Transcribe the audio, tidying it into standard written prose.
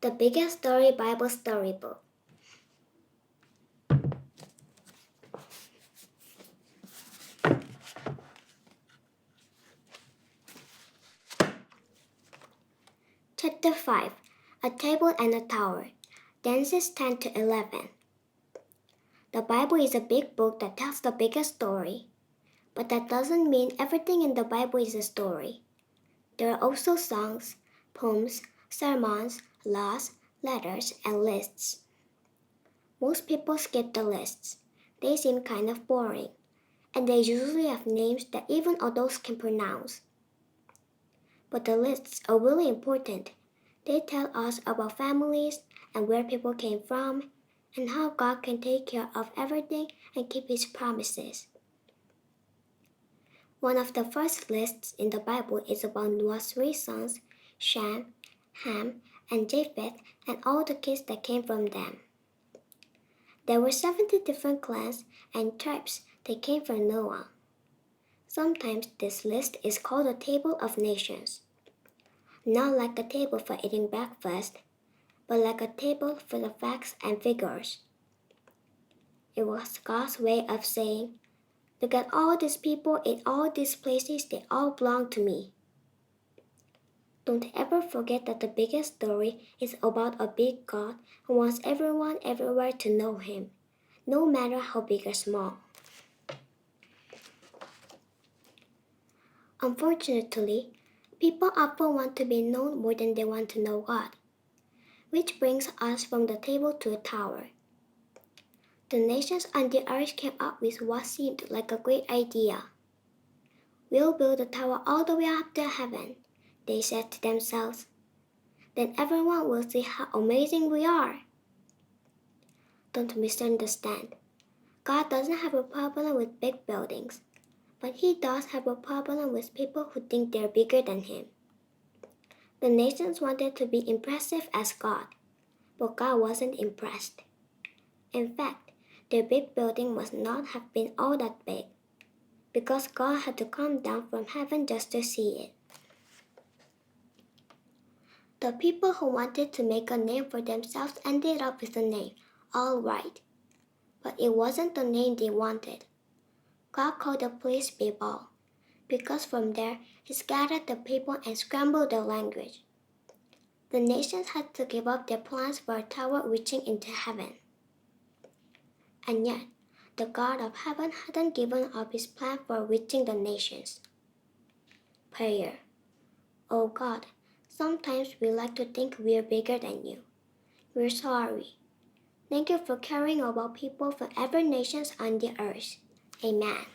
The Biggest Story Bible Storybook. Chapter 5. A Table and a Tower. Genesis 10 to 11. The Bible is a big book that tells the biggest story. But that doesn't mean everything in the Bible is a story. There are also songs, poems, sermons, laws, letters, and lists. Most people skip the lists. They seem kind of boring, and they usually have names that even adults can pronounce. But the lists are really important. They tell us about families and where people came from, and how God can take care of everything and keep His promises. One of the first lists in the Bible is about Noah's 3 sons, Shem, Ham, and Japheth, and all the kids that came from them. There were 70 different clans and tribes that came from Noah. Sometimes this list is called the Table of Nations. Not like a table for eating breakfast, but like a table for the facts and figures. It was God's way of saying, "Look at all these people in all these places, they all belong to me." Don't ever forget that the biggest story is about a big God who wants everyone everywhere to know Him, no matter how big or small. Unfortunately, people often want to be known more than they want to know God, which brings us from the table to a tower. The nations on the earth came up with what seemed like a great idea. "We'll build a tower all the way up to heaven," they said to themselves. "Then everyone will see how amazing we are." Don't misunderstand. God doesn't have a problem with big buildings, but He does have a problem with people who think they're bigger than Him. The nations wanted to be impressive as God, but God wasn't impressed. In fact, their big building must not have been all that big, because God had to come down from heaven just to see it. The people who wanted to make a name for themselves ended up with the name, all right. But it wasn't the name they wanted. God called the place Babel, because from there He scattered the people and scrambled their language. The nations had to give up their plans for a tower reaching into heaven. And yet, the God of heaven hadn't given up His plan for reaching the nations. Prayer. Oh God, sometimes we like to think we're bigger than You. We're sorry. Thank You for caring about people from every nation on the earth. Amen.